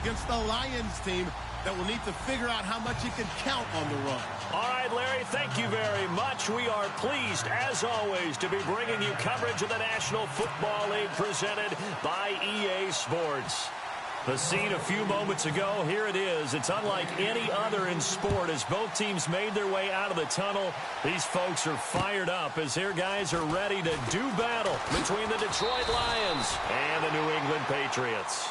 against the Lions team that will need to figure out how much it can count on the run. All right, Larry, thank you very much. We are pleased, as always, to be bringing you coverage of the National Football League presented by EA Sports. The scene a few moments ago, here it is. It's unlike any other in sport as both teams made their way out of the tunnel. These folks are fired up as their guys are ready to do battle between the Detroit Lions and the New England Patriots.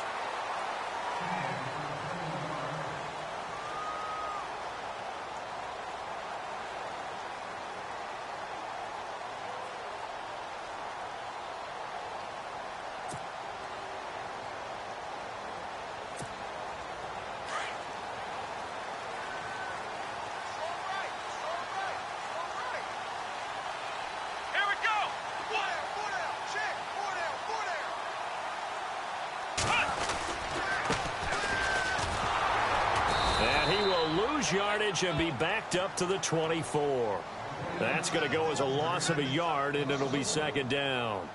Yardage and be backed up to the 24. That's going to go as a loss of a yard, and it'll be second down.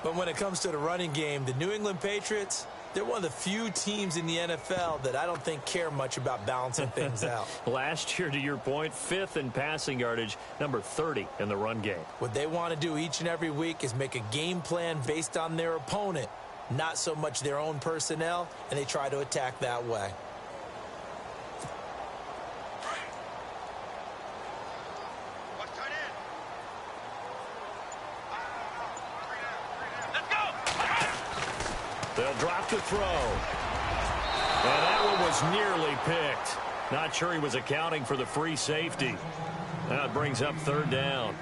But when it comes to the running game, the New England Patriots, they're one of the few teams in the NFL that I don't think care much about balancing things out. Last year, to your point, 5th in passing yardage, number 30 in the run game. What they want to do each and every week is make a game plan based on their opponent, not so much their own personnel, and they try to attack that way. They'll drop to throw. And that one was nearly picked. Not sure he was accounting for the free safety. Now it brings up third down.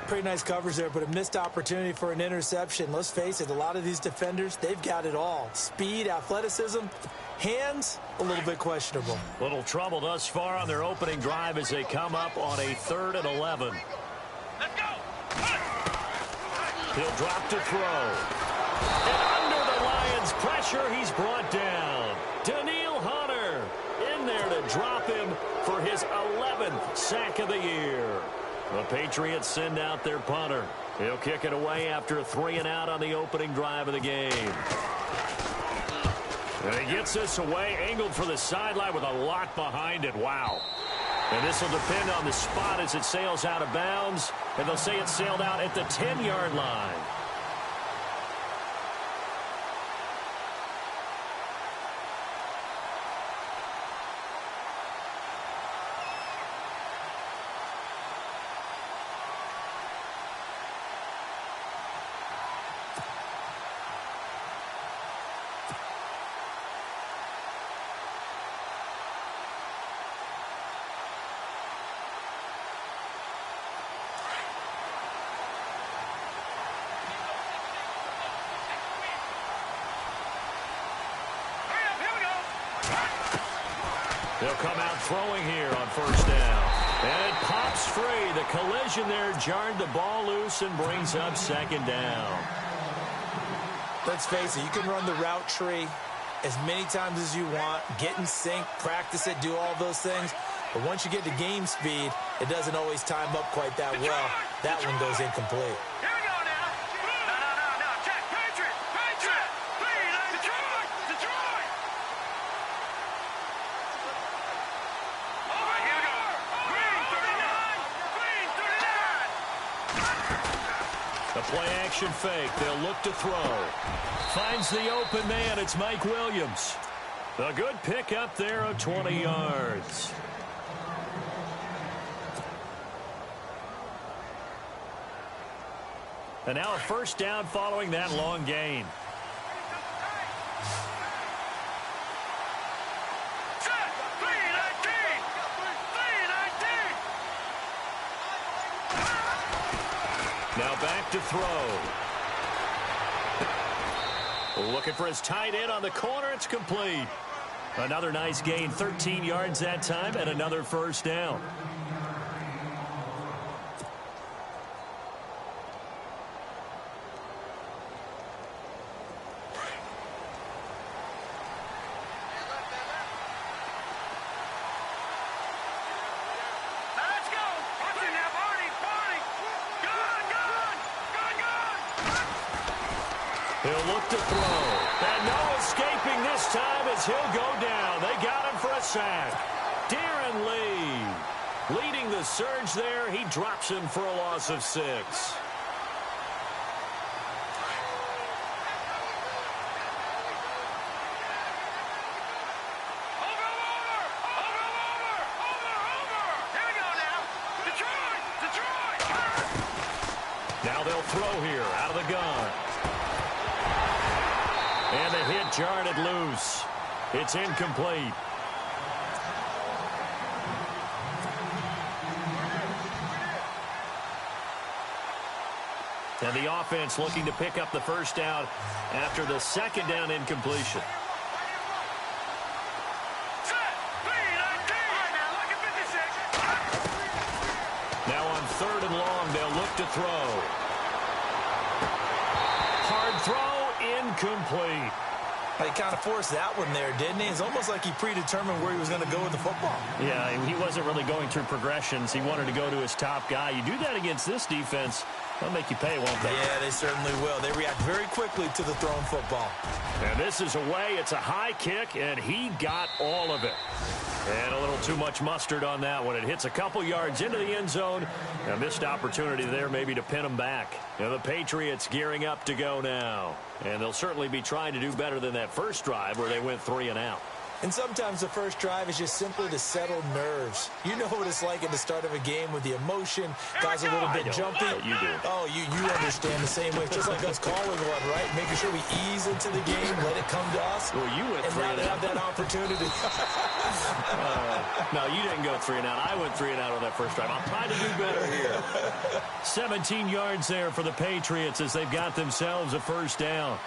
Pretty nice coverage there, but a missed opportunity for an interception. Let's face it, a lot of these defenders, they've got it all. Speed, athleticism, hands, a little bit questionable. Little trouble thus far on their opening drive as they come up on a 3rd and 11. Let's go! He'll drop to throw. And under the Lions' pressure, he's brought down. Daniil Hunter in there to drop him for his 11th sack of the year. The Patriots send out their punter. He'll kick it away after a 3-and-out on the opening drive of the game. And he gets this away, angled for the sideline with a lot behind it. Wow. And this will depend on the spot as it sails out of bounds. And they'll say it sailed out at the 10-yard line. They'll come out throwing here on first down. And it pops free. The collision there jarred the ball loose and brings up second down. Let's face it, you can run the route tree as many times as you want, get in sync, practice it, do all those things. But once you get to game speed, it doesn't always time up quite that well. That one goes incomplete. Here we go now. No. Check. Patriots. Detroit. All right, here we go. Green 39. The play action fake. They'll look to throw. Finds the open man. It's Mike Williams. A good pick up there of 20 yards. And now a first down following that long gain. Set. 319. Now back to throw. Looking for his tight end on the corner. It's complete. Another nice gain. 13 yards that time and another first down. Let's go. Watch it now, Barney. Good. He'll look to throw. And no escaping this time as he'll go down. They got him for a sack. Darren Lee leading the surge there. He drops him for a loss of 6. Now they'll throw here out of the gun. And the hit jarred loose. It's incomplete. And the offense looking to pick up the first down after the second down incompletion. Now on 3rd and long, they'll look to throw. Hard throw, incomplete. He kind of forced that one there, didn't he? It's almost like he predetermined where he was going to go with the football. Yeah, he wasn't really going through progressions. He wanted to go to his top guy. You do that against this defense, they'll make you pay, won't they? Yeah, they certainly will. They react very quickly to the thrown football. And this is away. It's a high kick, and he got all of it. And a little too much mustard on that one. It hits a couple yards into the end zone. A missed opportunity there maybe to pin him back. And the Patriots gearing up to go now. And they'll certainly be trying to do better than that first drive where they went 3 and out. And sometimes the first drive is just simply to settle nerves. You know what it's like at the start of a game with the emotion. Guys are a little bit jumpy. You do. Oh, you understand the same way. It's just like us calling one, right? Making sure we ease into the game, let it come to us. Well, you went and 3 now and they out. have that opportunity. No, you didn't go 3 and out. I went 3 and out on that first drive. I'll try to do better here. 17 yards there for the Patriots as they've got themselves a first down.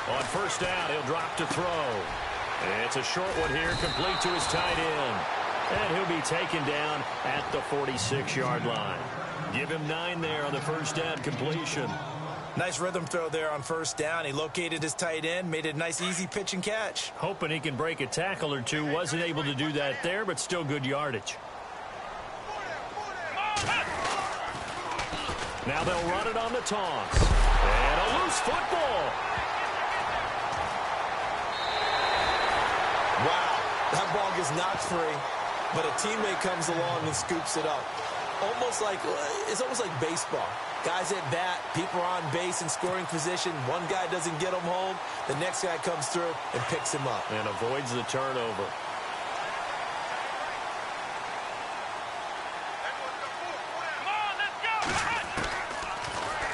On first down, he'll drop to throw. And it's a short one here, complete to his tight end. And he'll be taken down at the 46-yard line. Give him 9 there on the first down completion. Nice rhythm throw there on first down. He located his tight end, made it a nice, easy pitch and catch. Hoping he can break a tackle or two. Wasn't able to do that there, but still good yardage. Now they'll run it on the toss. And a loose football. Wow, that ball gets knocked free, but a teammate comes along and scoops it up. It's almost like baseball. Guys at bat, people are on base in scoring position. One guy doesn't get him home. The next guy comes through and picks him up. And avoids the turnover.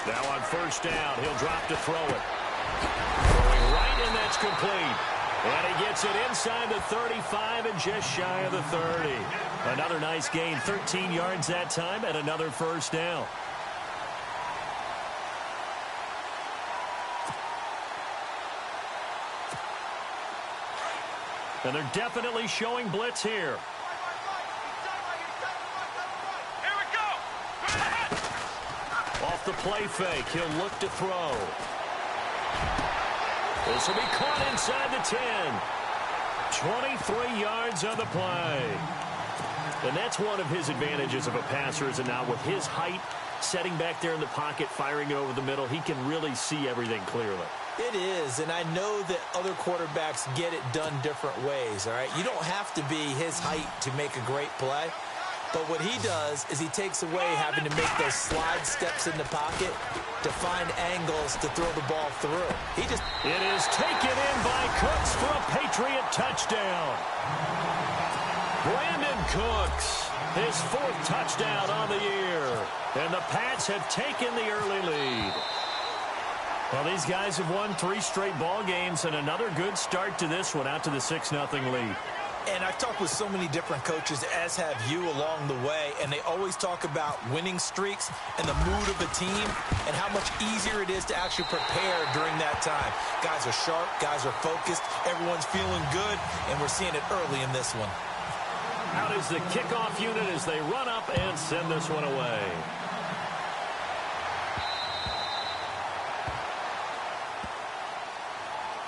Now on first down, he'll drop to throw it. Throwing right, and that's complete. And he gets it inside the 35 and just shy of the 30. Another nice gain, 13 yards that time, and another first down. And they're definitely showing blitz here. Off the play fake, he'll look to throw. This will be caught inside the 10. 23 yards on the play. And that's one of his advantages of a passer, is it not? With his height, setting back there in the pocket, firing it over the middle, he can really see everything clearly. It is, and I know that other quarterbacks get it done different ways, all right? You don't have to be his height to make a great play. But what he does is he takes away having to make those slide steps in the pocket to find angles to throw the ball through. It is taken in by Cooks for a Patriot touchdown. Brandon Cooks, his 4th touchdown on the year. And the Pats have taken the early lead. Well, these guys have won 3 straight ball games, and another good start to this one, out to the 6-0 lead. And I've talked with so many different coaches, as have you, along the way, and they always talk about winning streaks and the mood of a team and how much easier it is to actually prepare during that time. Guys are sharp, guys are focused, everyone's feeling good, and we're seeing it early in this one. Out is the kickoff unit as they run up and send this one away.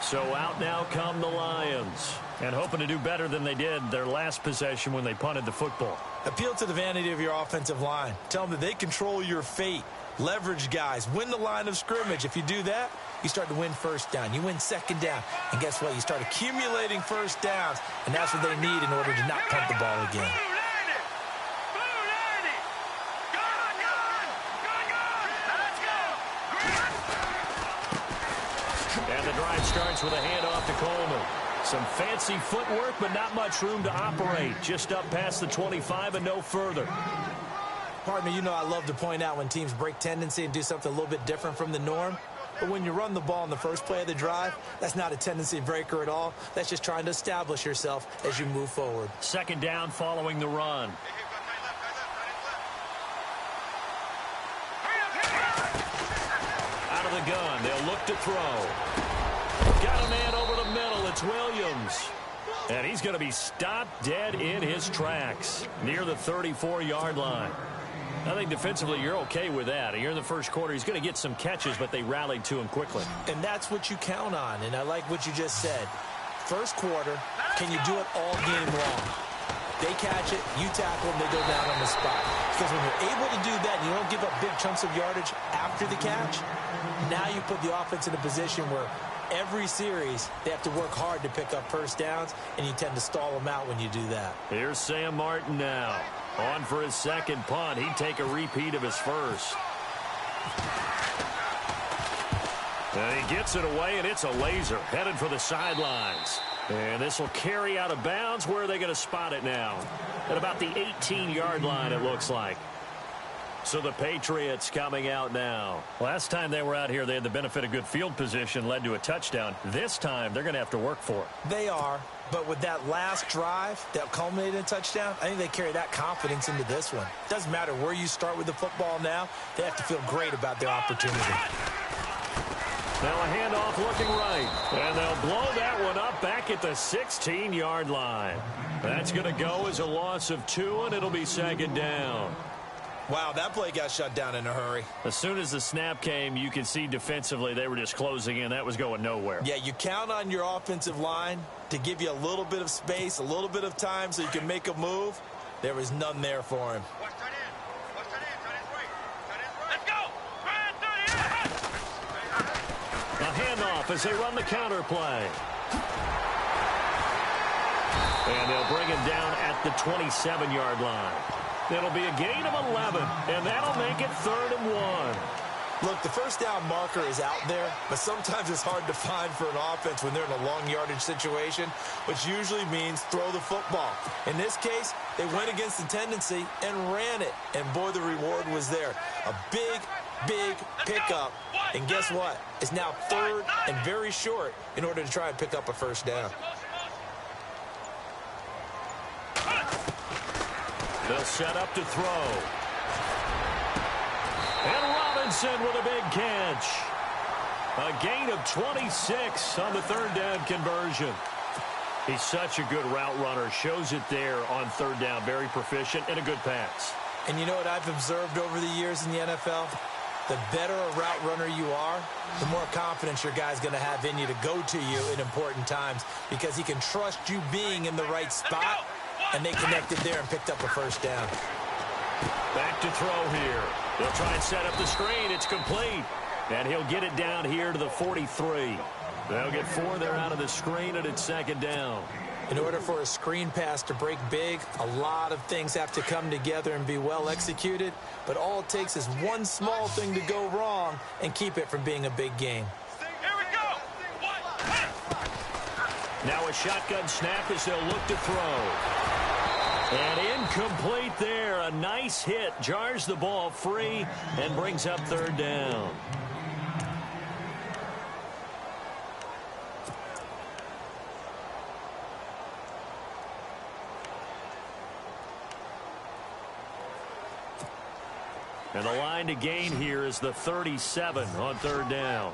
So out now come the Lions. And hoping to do better than they did their last possession when they punted the football. Appeal to the vanity of your offensive line. Tell them that they control your fate. Leverage guys. Win the line of scrimmage. If you do that, you start to win first down. You win second down. And guess what? You start accumulating first downs. And that's what they need in order to not punt the ball again. And the drive starts with a handoff to Coleman. Some fancy footwork, but not much room to operate. Just up past the 25 and no further. Partner, you know I love to point out when teams break tendency and do something a little bit different from the norm. But when you run the ball in the first play of the drive, that's not a tendency breaker at all. That's just trying to establish yourself as you move forward. Second down following the run. Out of the gun, they'll look to throw. Got a man over the middle. It's Williams. And he's going to be stopped dead in his tracks near the 34-yard line. I think defensively you're okay with that. Here in the first quarter, he's going to get some catches, but they rallied to him quickly. And that's what you count on, and I like what you just said. First quarter, can you do it all game long? They catch it, you tackle them, they go down on the spot. Because when you're able to do that and you don't give up big chunks of yardage after the catch, now you put the offense in a position where every series they have to work hard to pick up first downs, and you tend to stall them out when you do that. Here's Sam Martin now. On for his second punt. He'd take a repeat of his first. And he gets it away, and it's a laser. Headed for the sidelines. And this will carry out of bounds. Where are they going to spot it now? At about the 18-yard line, it looks like. So the Patriots coming out now. Last time they were out here, they had the benefit of good field position, led to a touchdown. This time, they're going to have to work for it. They are, but with that last drive that culminated in a touchdown, I think they carry that confidence into this one. Doesn't matter where you start with the football now, they have to feel great about their opportunity. Now a handoff looking right. And they'll blow that one up back at the 16-yard line. That's going to go as a loss of 2, and it'll be second down. Wow, that play got shut down in a hurry. As soon as the snap came, you could see defensively they were just closing in. That was going nowhere. Yeah, you count on your offensive line to give you a little bit of space, a little bit of time so you can make a move. There was none there for him. A handoff as they run the counter play. And they'll bring him down at the 27-yard line. It'll be a gain of 11, and that'll make it 3rd and 1. Look, the first down marker is out there, but sometimes it's hard to find for an offense when they're in a long yardage situation, which usually means throw the football. In this case, they went against the tendency and ran it, and boy, the reward was there. A big, big pickup, and guess what? It's now 3rd and very short in order to try and pick up a first down. They'll set up to throw. And Robinson with a big catch. A gain of 26 on the 3rd down conversion. He's such a good route runner. Shows it there on 3rd down. Very proficient and a good pass. And you know what I've observed over the years in the NFL? The better a route runner you are, the more confidence your guy's going to have in you to go to you in important times because he can trust you being in the right spot. And they connected there and picked up a first down. Back to throw here. They'll try and set up the screen. It's complete. And he'll get it down here to the 43. They'll get 4 there out of the screen, and it's 2nd down. In order for a screen pass to break big, a lot of things have to come together and be well executed. But all it takes is one small thing to go wrong and keep it from being a big game. Now a shotgun snap as they'll look to throw. And incomplete there. A nice hit. Jars the ball free and brings up 3rd down. And the line to gain here is the 37 on 3rd down.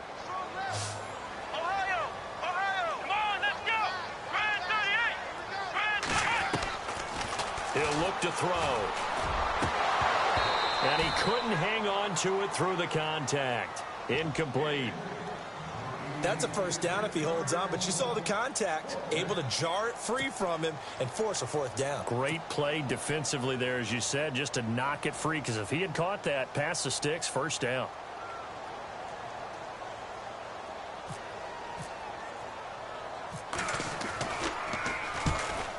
He'll look to throw. And he couldn't hang on to it through the contact. Incomplete. That's a first down if he holds on, but you saw the contact. Able to jar it free from him and force a fourth down. Great play defensively there, as you said, just to knock it free, because if he had caught that, past the sticks, first down.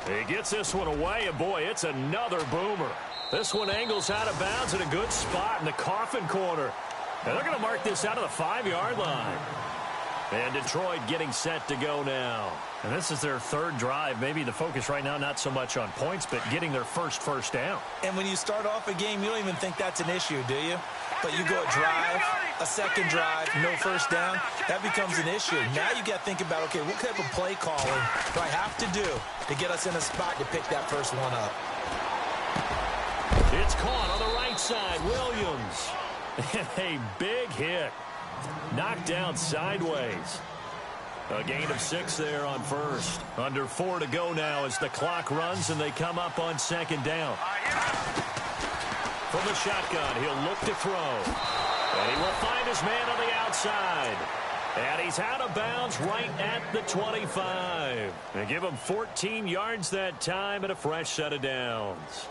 He gets this one away, and boy, it's another boomer. This one angles out of bounds in a good spot in the coffin corner. And they're going to mark this out of the 5-yard line. And Detroit getting set to go now. And this is their third drive. Maybe the focus right now not so much on points, but getting their first down. And when you start off a game, you don't even think that's an issue, do you? But you go a drive, a second drive, no first down, that becomes an issue. Now you got to think about, okay, what type of play calling do I have to do to get us in a spot to pick that first one up? It's caught on the right side. Williams. And a big hit. Knocked down sideways. A gain of 6 there on first. Under 4 to go now as the clock runs and they come up on second down. From the shotgun, he'll look to throw. And he will find his man on the outside. And he's out of bounds right at the 25. They give him 14 yards that time and a fresh set of downs.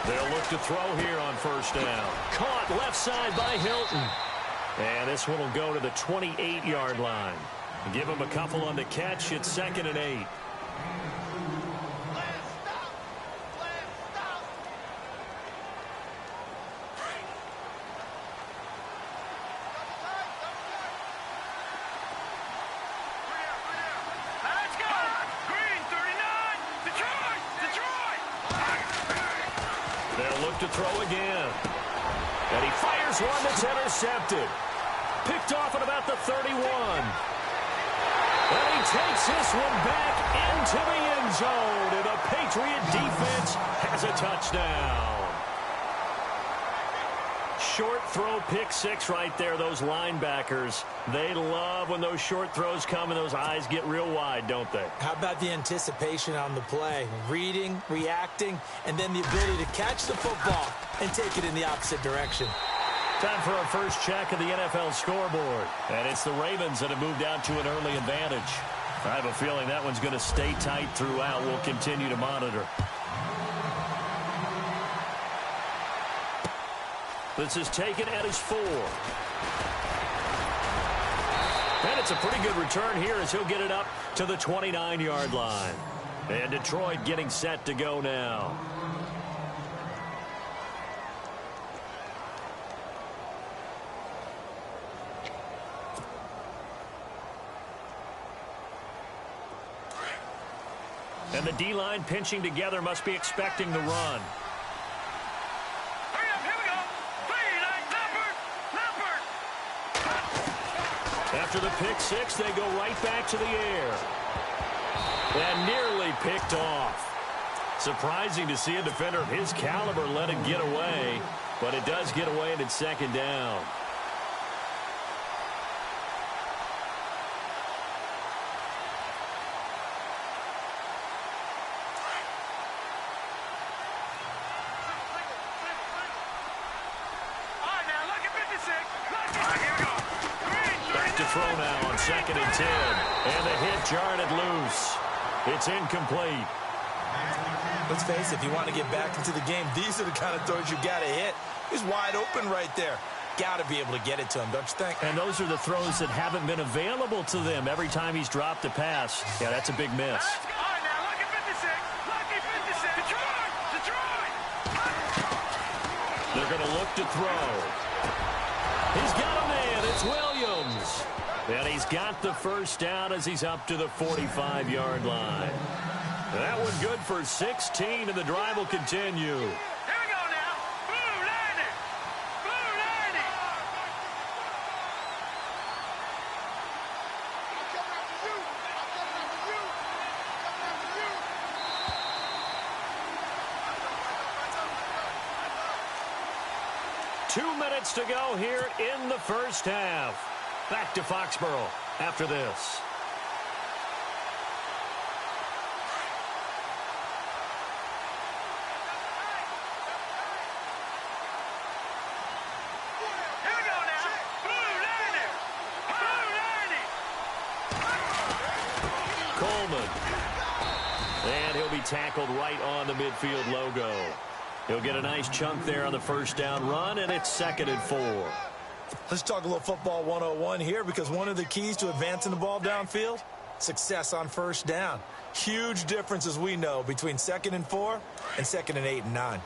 They'll look to throw here on first down. Caught left side by Hilton. And this one will go to the 28-yard line. Give him a couple on the catch. It's 2nd and 8. To throw again. And he fires one that's intercepted. Picked off at about the 31. And he takes this one back into the end zone. And the Patriot defense has a touchdown. Short throw, pick 6 right there. Those linebackers, they love when those short throws come and those eyes get real wide, don't they? How about the anticipation on the play? Reading, reacting, and then the ability to catch the football and take it in the opposite direction. Time for our first check of the NFL scoreboard. And it's the Ravens that have moved out to an early advantage. I have a feeling that one's going to stay tight throughout. We'll continue to monitor. This is taken at his 4. And it's a pretty good return here as he'll get it up to the 29-yard line. And Detroit getting set to go now. And the D-line pinching together must be expecting the run. After the pick 6, they go right back to the air. And nearly picked off. Surprising to see a defender of his caliber let it get away, but it does get away and it's 2nd down. Throw now on 2nd and 10. And the hit jarred it loose. It's incomplete. Let's face it, if you want to get back into the game, these are the kind of throws you got to hit. He's wide open right there. Got to be able to get it to him, don't you think? And those are the throws that haven't been available to them every time he's dropped a pass. Yeah, that's a big miss. They're going to look to throw. He's got a man. It's Williams. And he's got the first down as he's up to the 45-yard line. That one good for 16, and the drive will continue. Here we go now. Blue Lightning. Blue Lightning. I'm coming after you. I'm coming after you. I'm coming after you. 2 minutes to go here in the first half. Back to Foxborough after this. Coleman. And he'll be tackled right on the midfield logo. He'll get a nice chunk there on the first down run, and it's 2nd and 4. Let's talk a little football 101 here, because one of the keys to advancing the ball downfield, success on first down. Huge difference, as we know, between 2nd and 4 and 2nd and 8 and 9.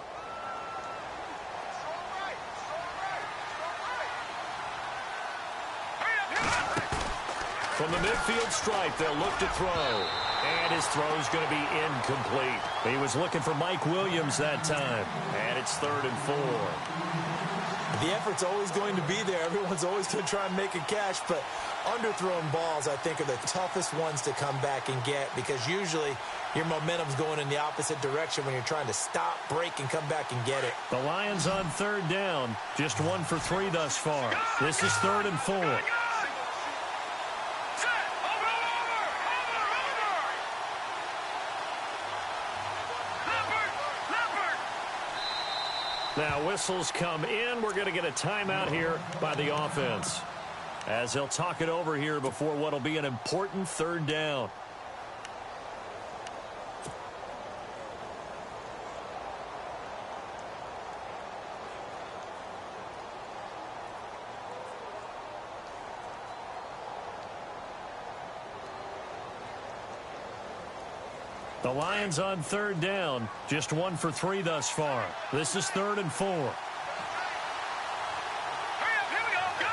From the midfield stripe, they'll look to throw. And his throw's going to be incomplete. He was looking for Mike Williams that time. And it's 3rd and 4. The effort's always going to be there. Everyone's always going to try and make a catch, but underthrown balls, I think, are the toughest ones to come back and get, because usually your momentum's going in the opposite direction when you're trying to stop, break, and come back and get it. The Lions on 3rd down. Just 1 for 3 thus far. This is 3rd and 4. Now whistles come in. We're going to get a timeout here by the offense, as they'll talk it over here before what will be an important 3rd down. The Lions on 3rd down. Just 1 for 3 thus far. This is 3rd and 4. Here we go. Good.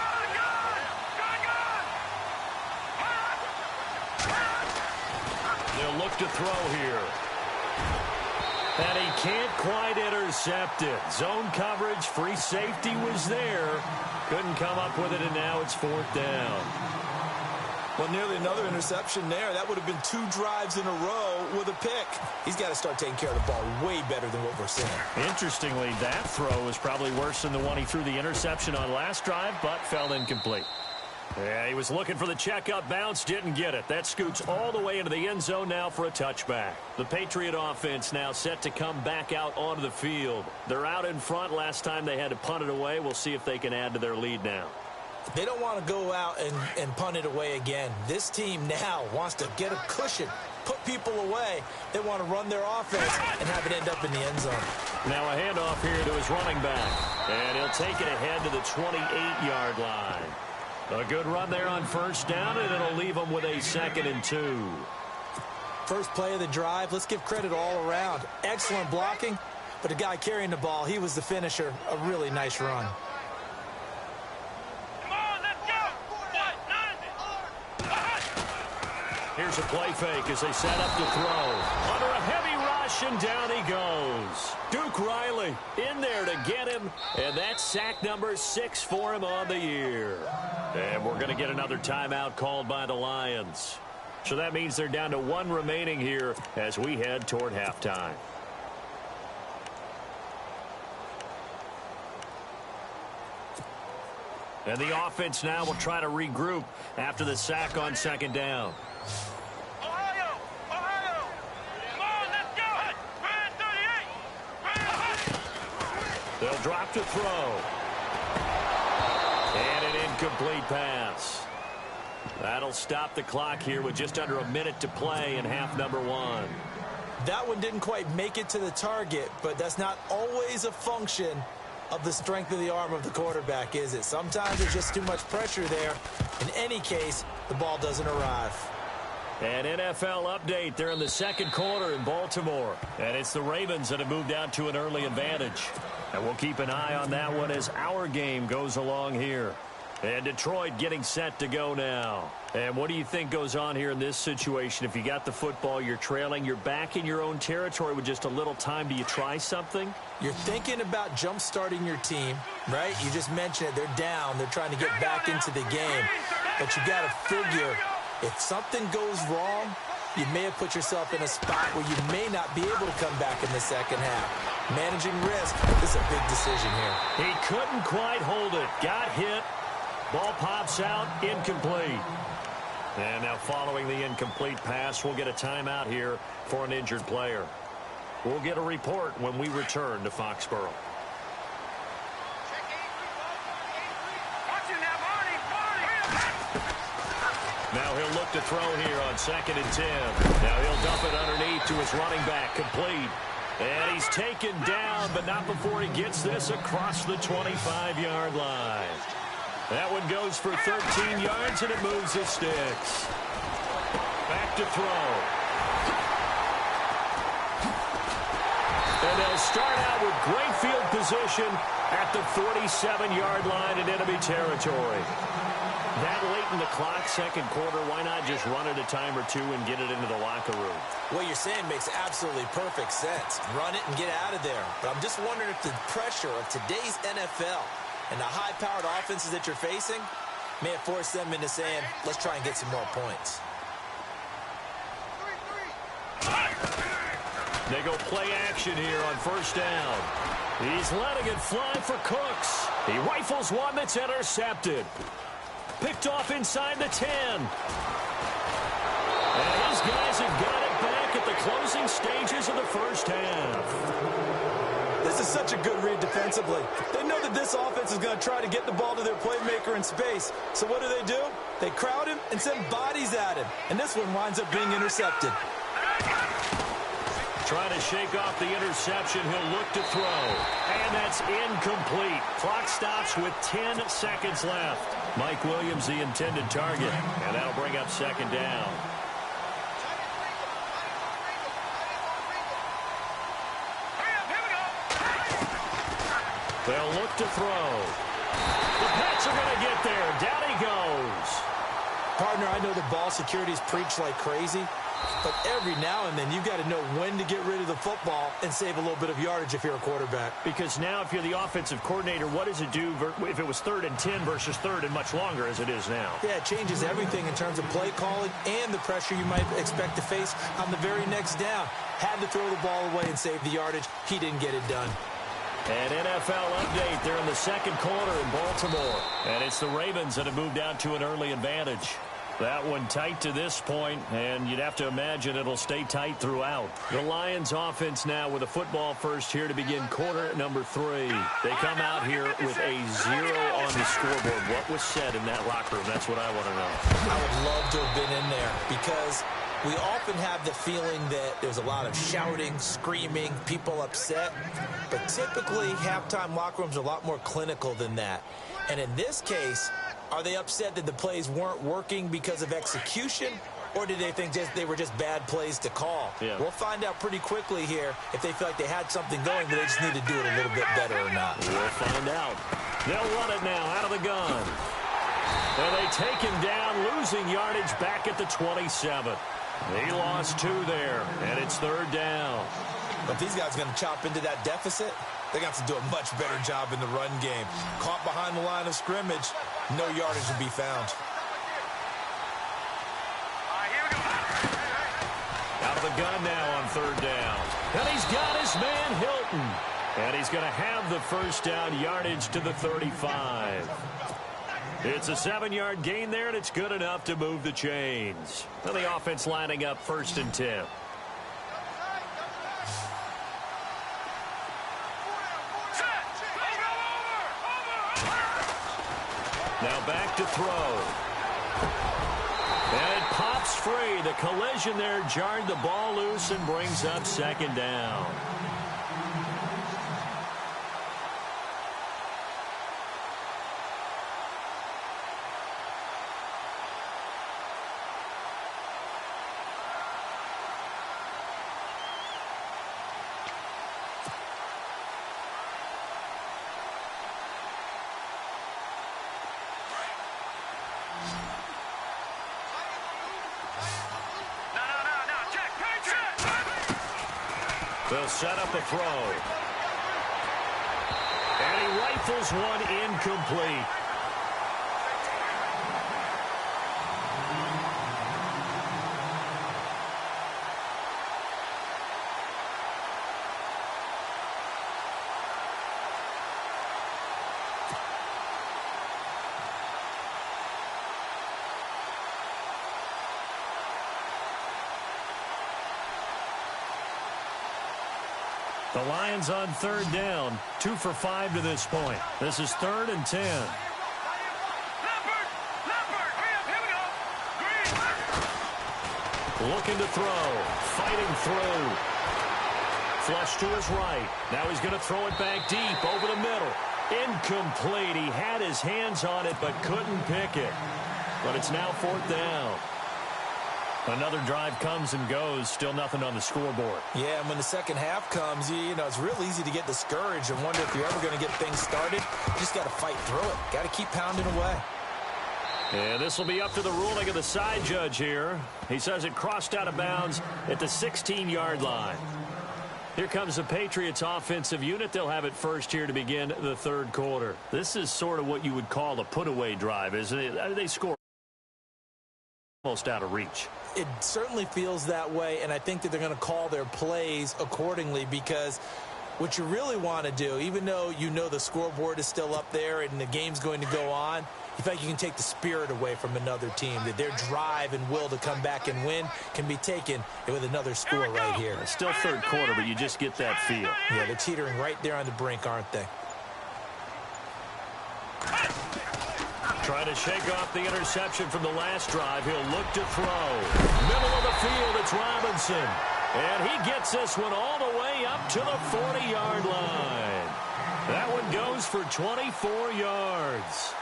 They'll look to throw here. And he can't quite intercept it. Zone coverage, free safety was there. Couldn't come up with it, and now it's 4th down. Well, nearly another interception there. That would have been 2 drives in a row with a pick. He's got to start taking care of the ball way better than what we're seeing. Interestingly, that throw was probably worse than the one he threw the interception on last drive, but fell incomplete. Yeah, he was looking for the checkup bounce, didn't get it. That scoots all the way into the end zone now for a touchback. The Patriot offense now set to come back out onto the field. They're out in front. Last time they had to punt it away. We'll see if they can add to their lead now. They don't want to go out and punt it away again. This team now wants to get a cushion, put people away. They want to run their offense and have it end up in the end zone. Now a handoff here to his running back. And he'll take it ahead to the 28-yard line. A good run there on first down, and it'll leave him with a 2nd and 2. First play of the drive, let's give credit all around. Excellent blocking, but the guy carrying the ball, he was the finisher. A really nice run. Here's a play fake as they set up to throw. Under a heavy rush, and down he goes. Duke Riley in there to get him, and that's sack number 6 for him on the year. And we're going to get another timeout called by the Lions. So that means they're down to 1 remaining here as we head toward halftime. And the offense now will try to regroup after the sack on 2nd down. Ohio! Come on, let's go! Man 38! They'll drop to throw. And an incomplete pass. That'll stop the clock here with just under a minute to play in half number 1. That one didn't quite make it to the target, but that's not always a function of the strength of the arm of the quarterback, is it? Sometimes there's just too much pressure there. In any case, the ball doesn't arrive. An NFL update. They're in the 2nd quarter in Baltimore. And it's the Ravens that have moved out to an early advantage. And we'll keep an eye on that one as our game goes along here. And Detroit getting set to go now. And what do you think goes on here in this situation? If you got the football, you're trailing, you're back in your own territory with just a little time. Do you try something? You're thinking about jump-starting your team, right? You just mentioned it. They're down. They're trying to get back into the game. But you got to figure, if something goes wrong, you may have put yourself in a spot where you may not be able to come back in the second half. Managing risk is a big decision here. He couldn't quite hold it. Got hit. Ball pops out, incomplete. And now following the incomplete pass, we'll get a timeout here for an injured player. We'll get a report when we return to Foxborough. Now he'll look to throw here on 2nd and 10. Now he'll dump it underneath to his running back, complete. And he's taken down, but not before he gets this across the 25-yard line. That one goes for 13 yards, and it moves his sticks. Back to throw. And they'll start out with great field position at the 47-yard line in enemy territory. That late in the clock, second quarter, why not just run it a time or two and get it into the locker room? What you're saying makes absolutely perfect sense. Run it and get out of there. But I'm just wondering if the pressure of today's NFL and the high-powered offenses that you're facing may have forced them into saying, let's try and get some more points. They go play action here on first down. He's letting it fly for Cooks. He rifles one that's intercepted. Picked off inside the 10. And his guys have got it back at the closing stages of the first half. This is such a good read defensively. They know that this offense is going to try to get the ball to their playmaker in space. So what do? They crowd him and send bodies at him. And this one winds up being intercepted. Trying to shake off the interception. He'll look to throw. And that's incomplete. Clock stops with 10 seconds left. Mike Williams, the intended target. And that'll bring up second down. They'll look to throw. The Pats are going to get there. Down he goes. Partner, I know the ball security's preached like crazy. But every now and then, you've got to know when to get rid of the football and save a little bit of yardage if you're a quarterback. Because now if you're the offensive coordinator, what does it do if it was 3rd and 10 versus 3rd and much longer as it is now? Yeah, it changes everything in terms of play calling and the pressure you might expect to face on the very next down. Had to throw the ball away and save the yardage. He didn't get it done. An NFL update. They're in the second quarter in Baltimore. And it's the Ravens that have moved out to an early advantage. That one tight to this point, and you'd have to imagine it'll stay tight throughout. The Lions offense now with a football first here to begin quarter number 3. They come out here with a 0 on the scoreboard. What was said in that locker room? That's what I want to know. I would love to have been in there because we often have the feeling that there's a lot of shouting, screaming, people upset. But typically, halftime locker rooms are a lot more clinical than that. And in this case, are they upset that the plays weren't working because of execution, or did they think they were just bad plays to call? Yeah. We'll find out pretty quickly here if they feel like they had something going, but they just need to do it a little bit better or not. We'll find out. They'll run it now out of the gun. And they take him down, losing yardage back at the 27. He lost 2 there, and it's 3rd down. But if these guys are going to chop into that deficit, they're going to have to do a much better job in the run game. Caught behind the line of scrimmage, no yardage to be found. Out of the gun now on 3rd down. And he's got his man Hilton. And he's going to have the first down yardage to the 35. It's a 7-yard gain there, and it's good enough to move the chains. And the offense lining up 1st and 10. Now back to throw. And it pops free. The collision there jarred the ball loose and brings up 2nd down. They'll set up a throw. And he rifles one incomplete. The Lions on 3rd down, 2 for 5 to this point. This is 3rd and 10. Looking to throw. Fighting through. Flush to his right. Now he's going to throw it back deep over the middle. Incomplete. He had his hands on it but couldn't pick it. But it's now 4th down. Another drive comes and goes. Still nothing on the scoreboard. Yeah, and when the second half comes, you know, it's real easy to get discouraged and wonder if you're ever going to get things started. You just got to fight through it. Got to keep pounding away. And this will be up to the ruling of the side judge here. He says it crossed out of bounds at the 16-yard line. Here comes the Patriots offensive unit. They'll have it first here to begin the 3rd quarter. This is sort of what you would call a put-away drive, isn't it? They score almost out of reach. It certainly feels that way, and I think that they're going to call their plays accordingly, because what you really want to do, even though you know the scoreboard is still up there and the game's going to go on, you think you can take the spirit away from another team, that their drive and will to come back and win can be taken with another score right here. It's still 3rd quarter, but you just get that feel. Yeah, they're teetering right there on the brink, aren't they? Trying to shake off the interception from the last drive. He'll look to throw. Middle of the field, it's Robinson. And he gets this one all the way up to the 40-yard line. That one goes for 24 yards.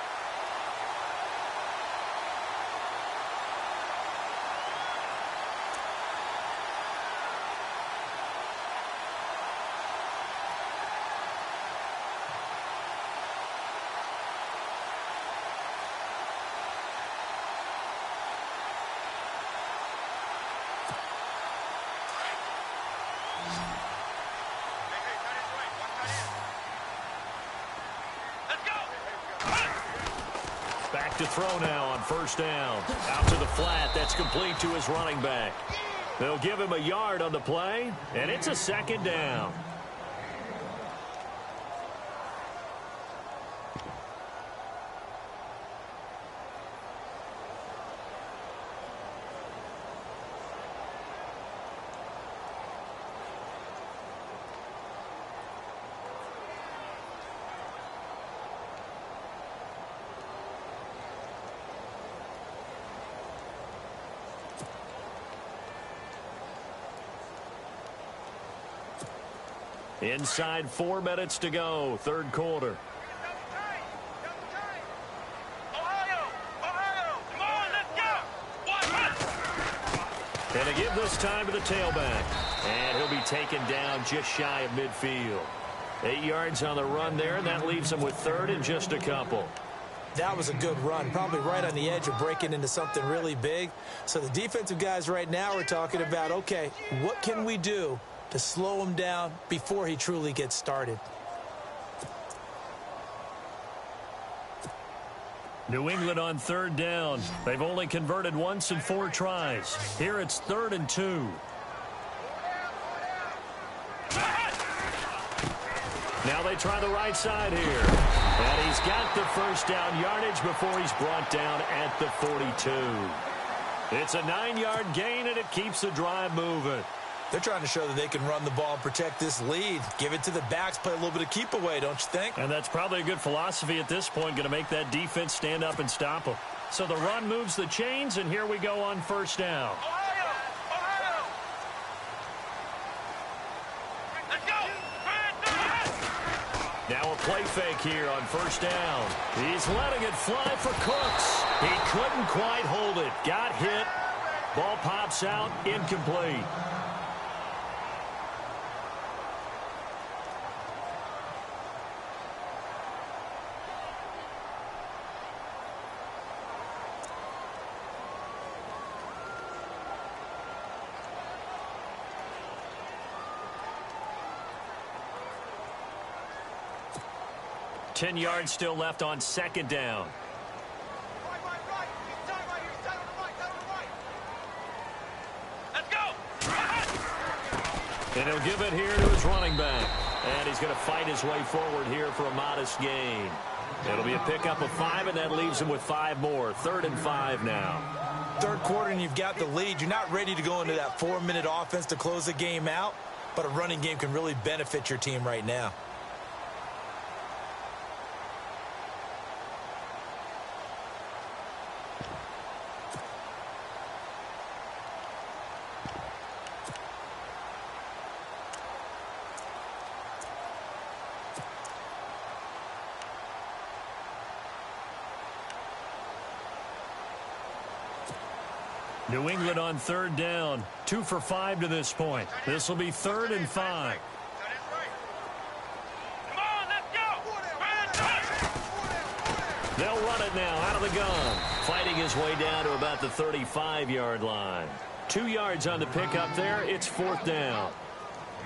Back to throw now on 1st down. Out to the flat. That's complete to his running back. They'll give him a yard on the play, and it's a 2nd down. Inside 4 minutes to go, 3rd quarter. And to give this time to the tailback. And he'll be taken down just shy of midfield. 8 yards on the run there, and that leaves him with 3rd and just a couple. That was a good run, probably right on the edge of breaking into something really big. So the defensive guys right now are talking about, okay, what can we do to slow him down before he truly gets started? New England on 3rd down. They've only converted once in 4 tries. Here it's 3rd and 2. Now they try the right side here. And he's got the 1st down yardage before he's brought down at the 42. It's a 9-yard gain, and it keeps the drive moving. They're trying to show that they can run the ball and protect this lead. Give it to the backs, play a little bit of keep away, don't you think? And that's probably a good philosophy at this point, going to make that defense stand up and stop them. So the run moves the chains, and here we go on 1st down. Now a play fake here on 1st down. He's letting it fly for Cooks. He couldn't quite hold it. Got hit. Ball pops out, incomplete. Right. 10 yards still left on 2nd down. And he'll give it here to his running back. And he's going to fight his way forward here for a modest gain. It'll be a pickup of 5, and that leaves him with 5 more. 3rd and 5 now. 3rd quarter, and you've got the lead. You're not ready to go into that 4-minute offense to close the game out, but a running game can really benefit your team right now. New England on third down. 2 for 5 to this point. This will be 3rd and 5. They'll run it now out of the gun. Fighting his way down to about the 35-yard line. 2 yards on the pickup there. It's 4th down.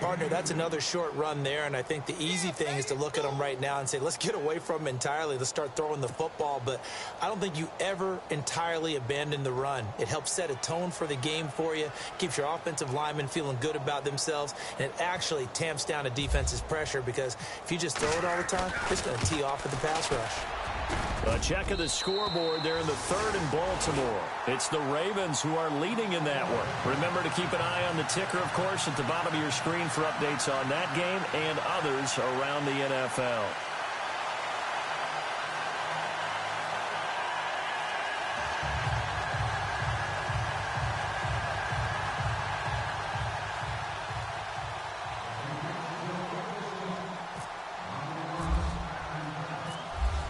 Partner, that's another short run there, and I think the easy thing is to look at them right now and say, let's get away from them entirely. Let's start throwing the football, but I don't think you ever entirely abandon the run. It helps set a tone for the game for you, keeps your offensive linemen feeling good about themselves, and it actually tamps down a defense's pressure because if you just throw it all the time, it's going to tee off with the pass rush. A check of the scoreboard there in the 3rd in Baltimore. It's the Ravens who are leading in that one. Remember to keep an eye on the ticker, of course, at the bottom of your screen for updates on that game and others around the NFL.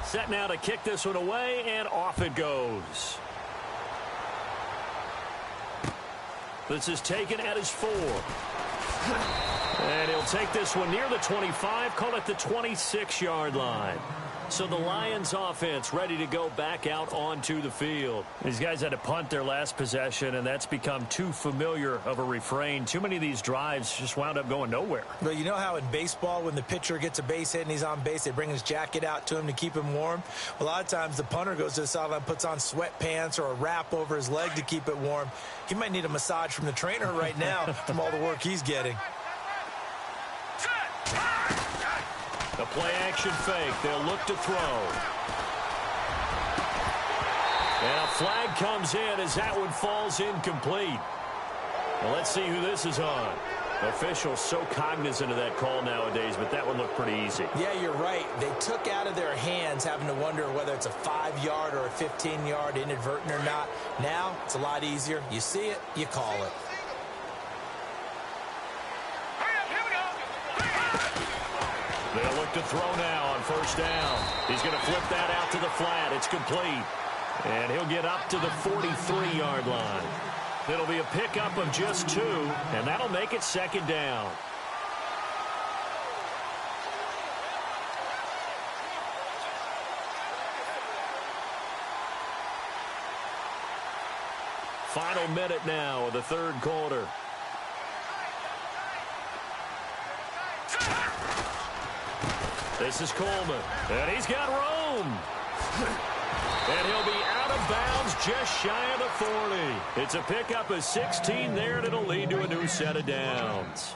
Set now to kick this one away, and off it goes. This is taken at his 4. And he'll take this one near the 25, call it the 26-yard line. So the Lions offense ready to go back out onto the field. These guys had to punt their last possession, and that's become too familiar of a refrain. Too many of these drives just wound up going nowhere. Well, you know how in baseball when the pitcher gets a base hit and he's on base, they bring his jacket out to him to keep him warm? A lot of times the punter goes to the sideline, puts on sweatpants or a wrap over his leg to keep it warm. He might need a massage from the trainer right now from all the work he's getting. The play-action fake. They'll look to throw. And a flag comes in as that one falls incomplete. Well, let's see who this is on. Officials so cognizant of that call nowadays, but that one looked pretty easy. Yeah, you're right. They took out of their hands having to wonder whether it's a 5-yard or a 15-yard inadvertent or not. Now, it's a lot easier. You see it, you call it. They'll look to throw now on 1st down. He's going to flip that out to the flat. It's complete. And he'll get up to the 43-yard line. It'll be a pickup of just 2, and that'll make it 2nd down. Final minute now of the 3rd quarter. This is Coleman, and he's got room. And he'll be out of bounds just shy of the 40. It's a pickup of 16 there, and it'll lead to a new set of downs.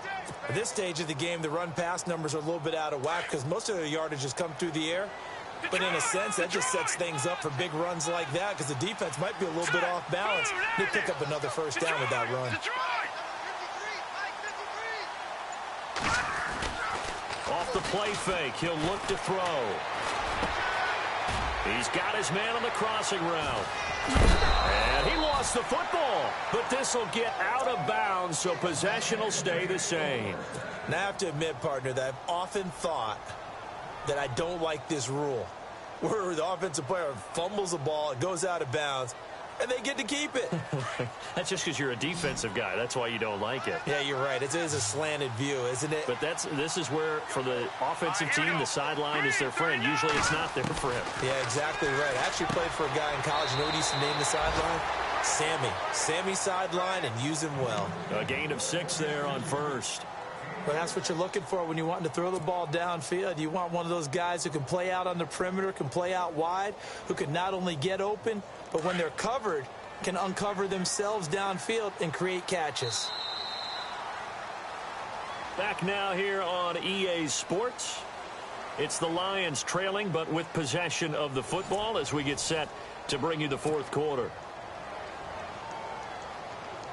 At this stage of the game, the run-pass numbers are a little bit out of whack because most of their yardage has come through the air. But in a sense, that just sets things up for big runs like that because the defense might be a little bit off balance. They pick up another 1st down with that run. Off the play fake, he'll look to throw. He's got his man on the crossing route. And he lost the football, but this will get out of bounds, so possession will stay the same. Now, I have to admit, partner, that I've often thought that I don't like this rule, where the offensive player fumbles the ball, it goes out of bounds, and they get to keep it. That's just because you're a defensive guy. That's why you don't like it. Yeah, you're right. It is a slanted view, isn't it? But this is where, for the offensive team, the sideline is their friend. Usually it's not there for him. Yeah, exactly right. I actually played for a guy in college. You know what he used to name the sideline? Sammy. Sammy sideline, and use him well. A gain of 6 there on 1st. But that's what you're looking for when you want to throw the ball downfield. You want one of those guys who can play out on the perimeter, can play out wide, who can not only get open, but when they're covered, can uncover themselves downfield and create catches. Back now here on EA Sports. It's the Lions trailing, but with possession of the football as we get set to bring you the 4th quarter.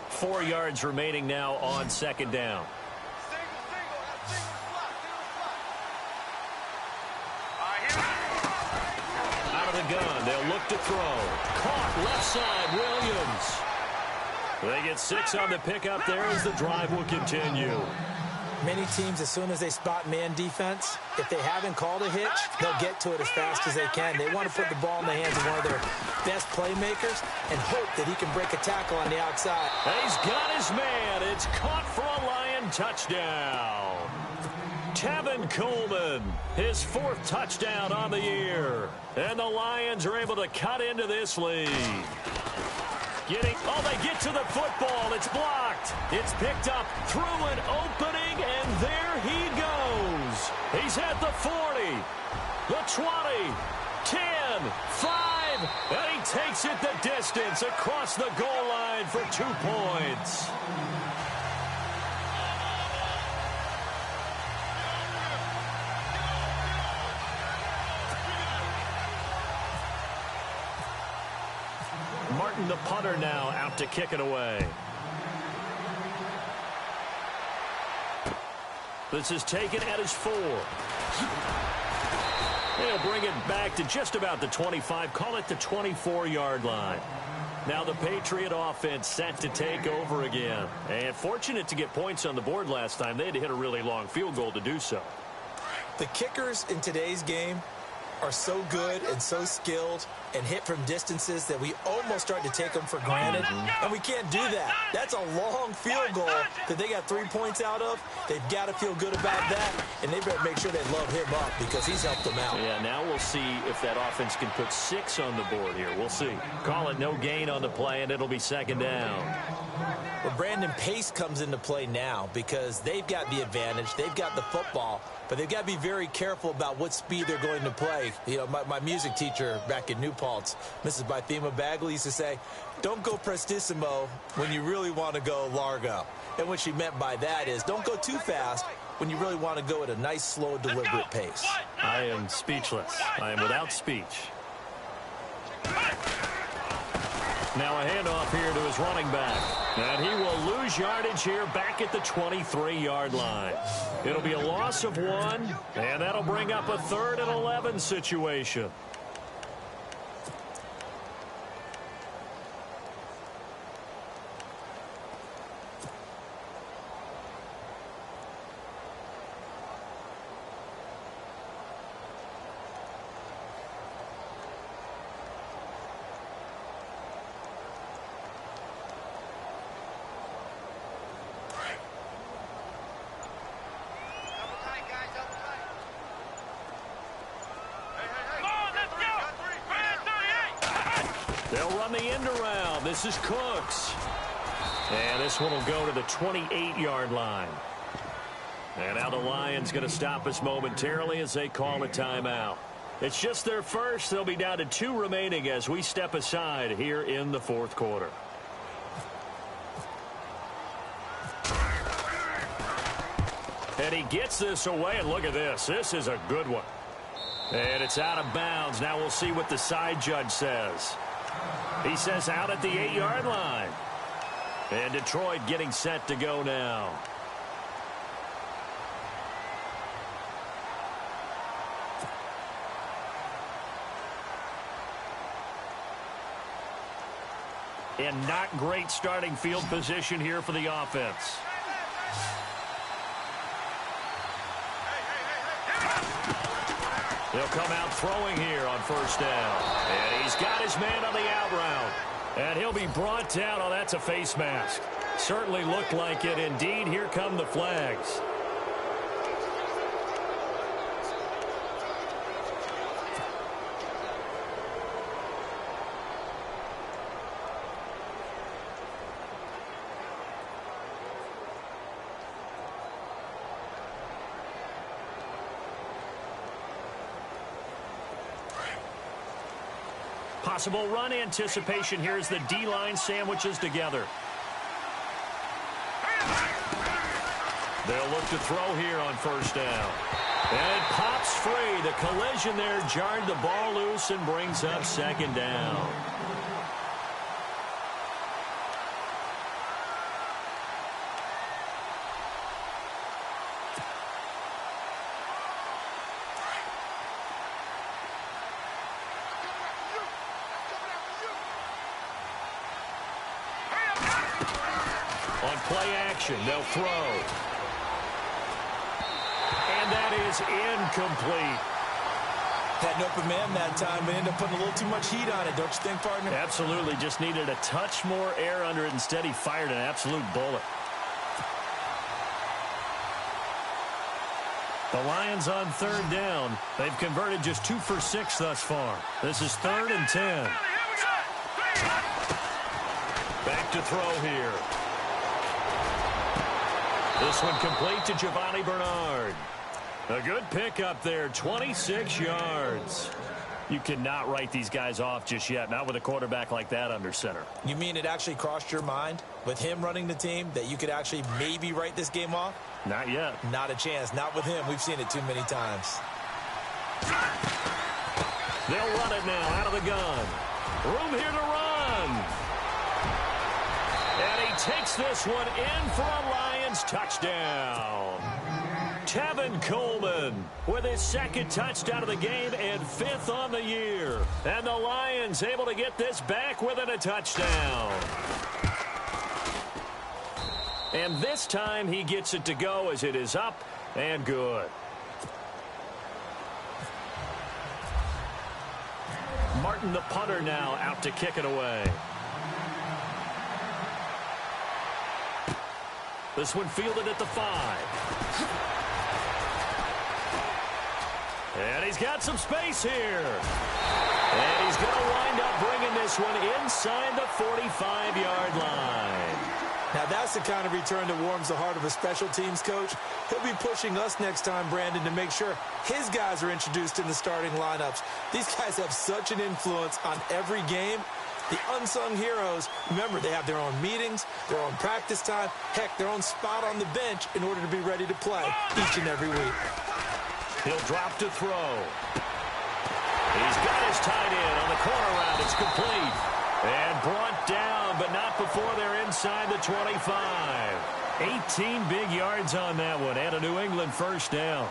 4 yards remaining now on 2nd down. Gun. They'll look to throw. Caught left side, Williams. They get 6 on the pickup there as the drive will continue. Many teams, as soon as they spot man defense, if they haven't called a hitch, they'll get to it as fast as they can. They want to put the ball in the hands of one of their best playmakers and hope that he can break a tackle on the outside. He's got his man. It's caught for a Lion touchdown. Tevin Coleman, his 4th touchdown on the year. And the Lions are able to cut into this lead. They get to the football. It's blocked. It's picked up through an opening, and there he goes. He's at the 40, the 20, 10, 5, and he takes it the distance across the goal line for 2 points. Martin, the punter, now out to kick it away. This is taken at his 4. They'll bring it back to just about the 25, call it the 24-yard line. Now the Patriot offense set to take over again. And fortunate to get points on the board last time. They had to hit a really long field goal to do so. The kickers in today's game are so good and so skilled and hit from distances that we almost start to take them for granted, and we can't do that. That's a long field goal that they got 3 points out of. They've got to feel good about that, and they better make sure they load him up because he's helped them out. Yeah, now we'll see if that offense can put 6 on the board here. We'll see. Call it no gain on the play, and it'll be 2nd down. Well, Brandon, pace comes into play now because they've got the advantage. They've got the football, but they've got to be very careful about what speed they're going to play. You know, my music teacher back in New Paltz, Mrs. Bythema Bagley, used to say, don't go prestissimo when you really want to go largo. And what she meant by that is don't go too fast when you really want to go at a nice, slow, deliberate pace. I am speechless. I am without speech. Now a handoff here to his running back. And he will lose yardage here back at the 23-yard line. It'll be a loss of 1, and that'll bring up a 3rd and 11 situation. They'll run the end around. This is Cooks. And this one will go to the 28-yard line. And now the Lions going to stop us momentarily as they call a timeout. It's just their first. They'll be down to 2 remaining as we step aside here in the 4th quarter. And he gets this away, and look at this. This is a good one. And it's out of bounds. Now we'll see what the side judge says. He says out at the 8-yard line. And Detroit getting set to go now. And not great starting field position here for the offense. They'll come out throwing here on 1st down. And he's got his man on the out route. And he'll be brought down. Oh, that's a face mask. Certainly looked like it. Indeed, here come the flags. Possible run anticipation here as the D-line sandwiches together. They'll look to throw here on 1st down. And it pops free. The collision there jarred the ball loose and brings up 2nd down. On play action, they'll throw. And that is incomplete. Had an open man that time, but ended up putting a little too much heat on it, don't you think, partner? Absolutely. Just needed a touch more air under it. Instead, he fired an absolute bullet. The Lions on third down. They've converted just 2 for 6 thus far. This is 3rd and 10. Back to throw here. This one complete to Giovanni Bernard. A good pickup there, 26 yards. You cannot write these guys off just yet, not with a quarterback like that under center. You mean it actually crossed your mind, with him running the team, that you could actually maybe write this game off? Not yet. Not a chance. Not with him. We've seen it too many times. They'll run it now out of the gun. Room here to run. And he takes this one in for a Lions touchdown. Tevin Coleman with his 2nd touchdown of the game and 5th on the year. And the Lions able to get this back within a touchdown. And this time he gets it to go as it is up and good. Martin, the punter, now out to kick it away. This one fielded at the 5. And he's got some space here. And he's going to wind up bringing this one inside the 45-yard line. Now, that's the kind of return that warms the heart of a special teams coach. He'll be pushing us next time, Brandon, to make sure his guys are introduced in the starting lineups. These guys have such an influence on every game. The unsung heroes, remember, they have their own meetings, their own practice time, heck, their own spot on the bench in order to be ready to play each and every week. He'll drop to throw. He's got his tight end on the corner route. It's complete. And brought down, but not before they're inside the 25. 18 big yards on that one, and a New England first down.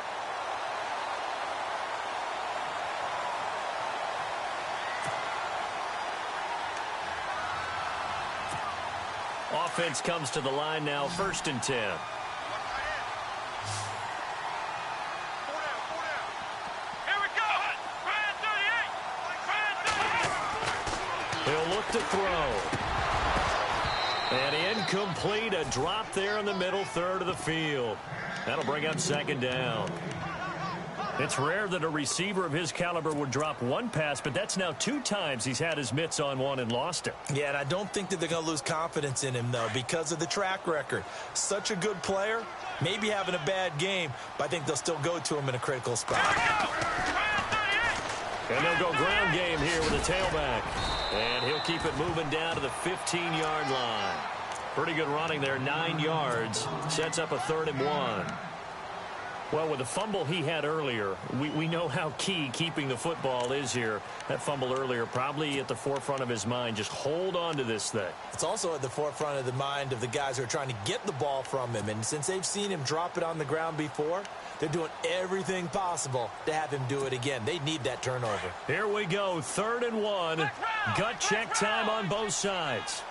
Offense comes to the line now, 1st and 10. He'll look to throw. And incomplete, a drop there in the middle third of the field. That'll bring up 2nd down. It's rare that a receiver of his caliber would drop one pass, but that's now 2 times he's had his mitts on one and lost it. Yeah, and I don't think that they're going to lose confidence in him, though, because of the track record. Such a good player, maybe having a bad game, but I think they'll still go to him in a critical spot. And they'll go ground game here with a tailback. And he'll keep it moving down to the 15-yard line. Pretty good running there, 9 yards. Sets up a 3rd and 1. Well, with the fumble he had earlier, we know how key keeping the football is here. That fumble earlier probably at the forefront of his mind. Just hold on to this thing. It's also at the forefront of the mind of the guys who are trying to get the ball from him. And since they've seen him drop it on the ground before, they're doing everything possible to have him do it again. They need that turnover. Here we go, 3rd and 1. Gut check time on both sides.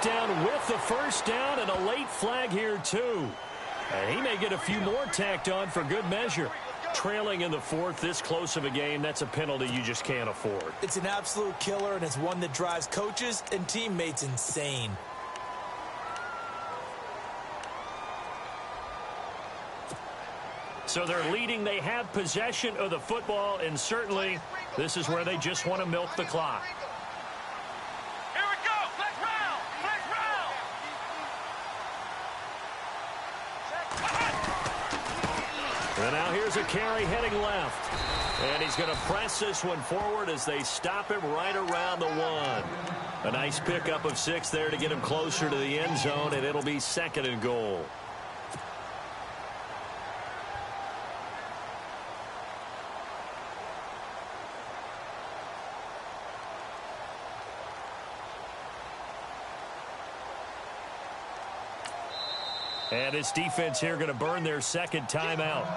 Down with the first down and a late flag here too. And he may get a few more tacked on for good measure. Trailing in the 4th, this close of a game, that's a penalty you just can't afford. It's an absolute killer, and it's one that drives coaches and teammates insane. So they're leading. They have possession of the football, and certainly this is where they just want to milk the clock. And now here's a carry heading left. And he's going to press this one forward as they stop him right around the 1. A nice pickup of 6 there to get him closer to the end zone, and it'll be 2nd and goal. And this defense here going to burn their second timeout.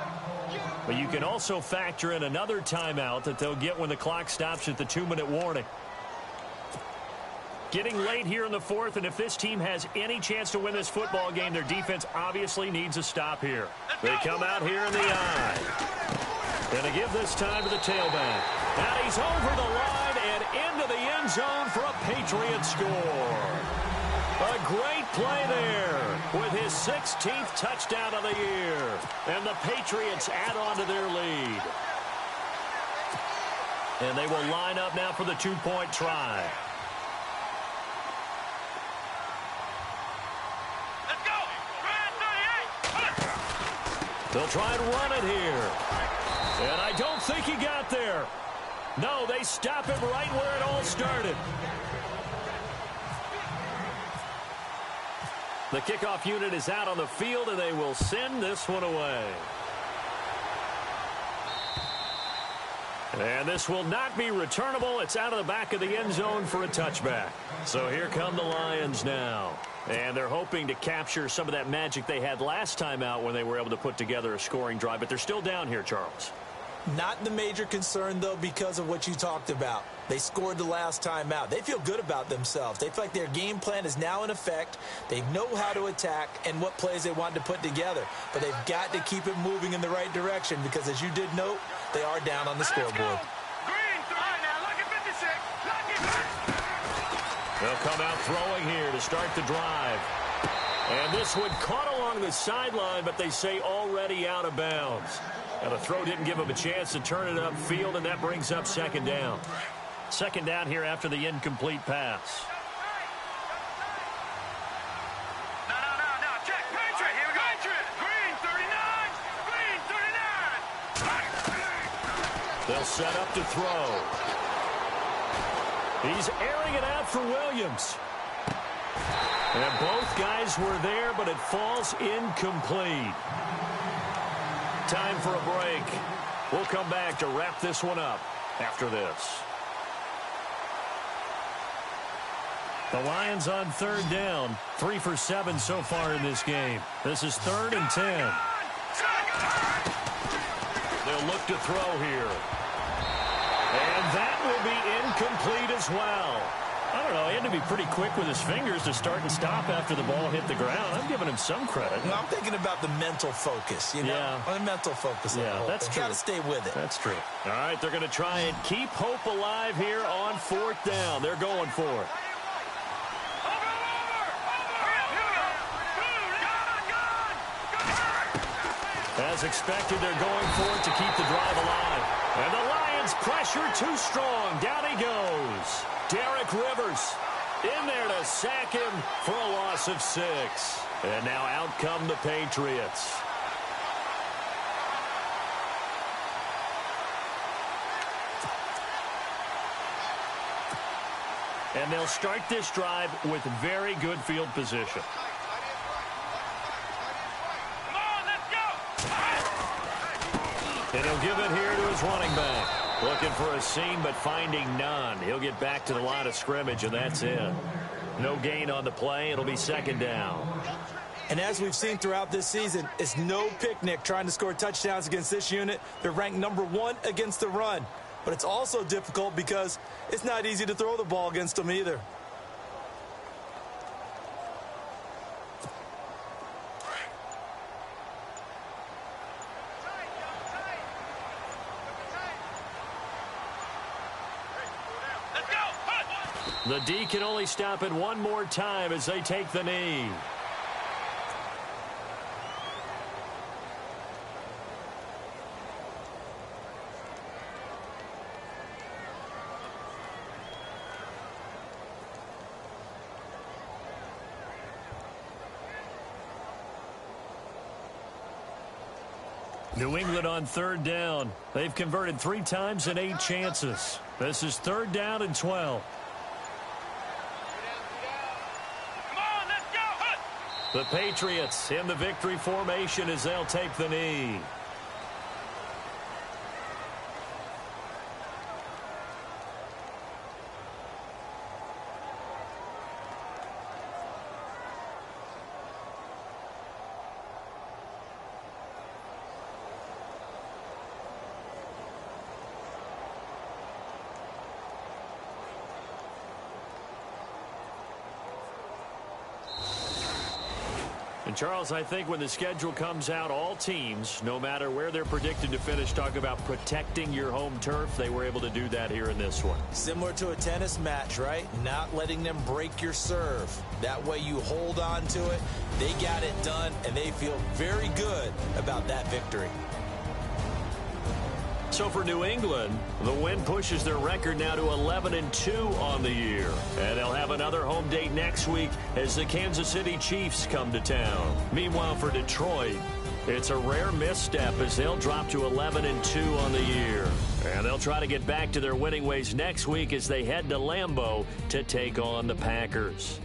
But you can also factor in another timeout that they'll get when the clock stops at the 2-minute warning. Getting late here in the fourth, and if this team has any chance to win this football game, their defense obviously needs a stop here. They come out here in the I. And to give this time to the tailback. And he's over the line and into the end zone for a Patriot score. A great play there with his 16th touchdown of the year. And the Patriots add on to their lead. And they will line up now for the 2-point try. Let's go. Run 38. They'll try and run it here. And I don't think he got there. No, they stop him right where it all started. The kickoff unit is out on the field, and they will send this one away. And this will not be returnable. It's out of the back of the end zone for a touchback. So here come the Lions now. And they're hoping to capture some of that magic they had last time out when they were able to put together a scoring drive. But they're still down here, Charles. Not the major concern, though, because of what you talked about. They scored the last time out. They feel good about themselves. They feel like their game plan is now in effect. They know how to attack and what plays they want to put together. But they've got to keep it moving in the right direction because, as you did note, they are down on the scoreboard. Green, now look at 56. They'll come out throwing here to start the drive. And this one caught along the sideline, but they say already out of bounds. And the throw didn't give him a chance to turn it upfield, and that brings up second down. Second down here after the incomplete pass. No. Check. Patriot. Here we go. Patriot. Green, 39. Green, 39. They'll set up to throw. He's airing it out for Williams. And both guys were there, but it falls incomplete. Time for a break. We'll come back to wrap this one up after this. The Lions on third down. 3 for 7 so far in this game. This is 3rd and 10. They'll look to throw here. And that will be incomplete as well. I don't know. He had to be pretty quick with his fingers to start and stop after the ball hit the ground. I'm giving him some credit. Well, I'm thinking about the mental focus, you know? Yeah. The mental focus. Yeah, that's true. Got to stay with it. That's true. All right, they're going to try and keep hope alive here on 4th down. They're going for it. As expected, they're going for it to keep the drive alive. And the Lions pressure too strong. Down he goes. Derek Rivers in there to sack him for a loss of 6. And now out come the Patriots. And they'll start this drive with very good field position. And he'll give it here to his running back. Looking for a seam, but finding none. He'll get back to the line of scrimmage, and that's it. No gain on the play. It'll be second down. And as we've seen throughout this season, it's no picnic trying to score touchdowns against this unit. They're ranked number 1 against the run. But it's also difficult because it's not easy to throw the ball against them either. The D can only stop it one more time as they take the knee. New England on third down. They've converted 3 times in 8 chances. This is 3rd down and 12. The Patriots in the victory formation as they'll take the knee. And Charles, I think when the schedule comes out, all teams, no matter where they're predicted to finish, talk about protecting your home turf. They were able to do that here in this one. Similar to a tennis match, right? Not letting them break your serve. That way you hold on to it. They got it done, and they feel very good about that victory. So for New England, the win pushes their record now to 11-2 on the year. And they'll have another home date next week as the Kansas City Chiefs come to town. Meanwhile, for Detroit, it's a rare misstep as they'll drop to 11-2 on the year. And they'll try to get back to their winning ways next week as they head to Lambeau to take on the Packers.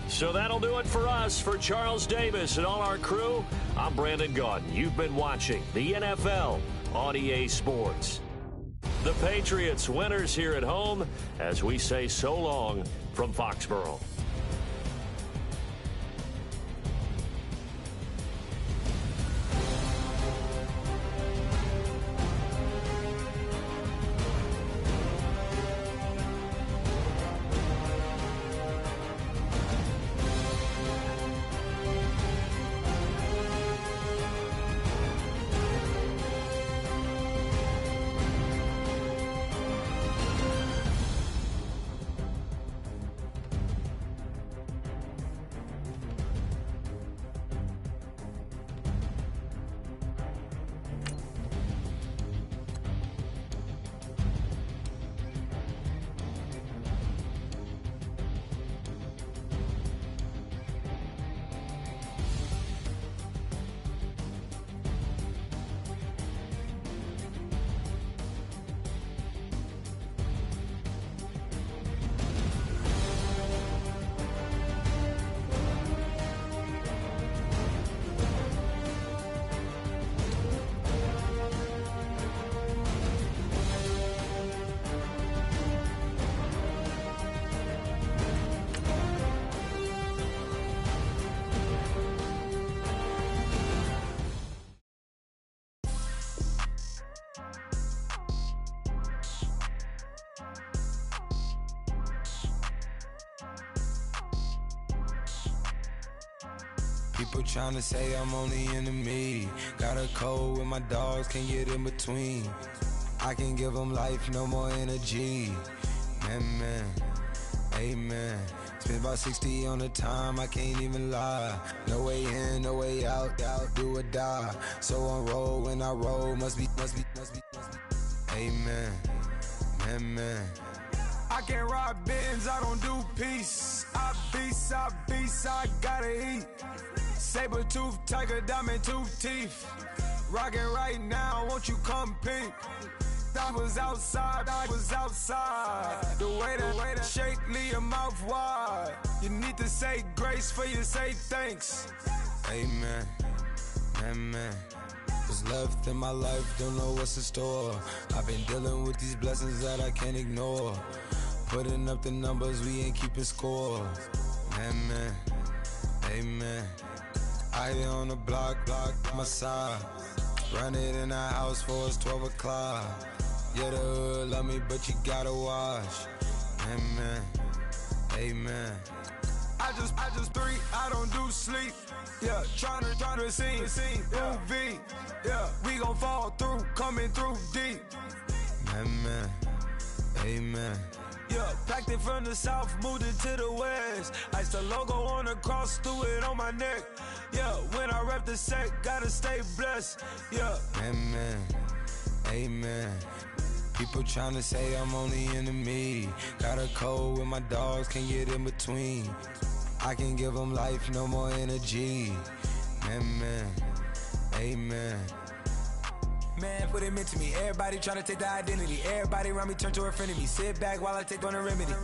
So that'll do it for us. For Charles Davis and all our crew, I'm Brandon Gaudin. You've been watching the NFL on EA Sports. The Patriots winners here at home as we say so long from Foxborough. People tryna say I'm only enemy. Got a cold with my dogs, can't get in between. I can give them life, no more energy. Man, amen. Spent about 60 on the time, I can't even lie. No way in, no way out, do or die. So on roll, when I roll, must be. Amen, man. I can't ride Benz, I don't do peace. I beast, I gotta eat. Saber tooth, tiger, diamond tooth teeth. Rockin' right now, won't you come peep? I was outside. The way that shake, leave your mouth wide. You need to say grace for you say thanks. Amen, man. What's left in my life, don't know what's in store. I've been dealing with these blessings that I can't ignore. Putting up the numbers, we ain't keeping score. Man, amen. I hit on the block, my side. Run it in the house for us 12 o'clock. Yeah, the hood love me, but you gotta watch. Amen. I just three, I don't do sleep. Yeah, tryna sing, UV. Yeah, we gon' fall through, coming through deep. Amen. Yeah, packed it from the south, moved it to the west. Iced the logo on the cross, threw it on my neck. Yeah, when I rep the set, gotta stay blessed. Yeah. Amen. People tryna say I'm only enemy. Got a cold with my dogs, can't get in between. I can give them life, no more energy. Amen. Man, what it meant to me. Everybody tryna take the identity. Everybody around me turn to a friend of me. Sit back while I take on a remedy.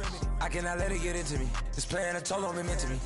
I cannot let it get into me. This playing a toll on me meant to me.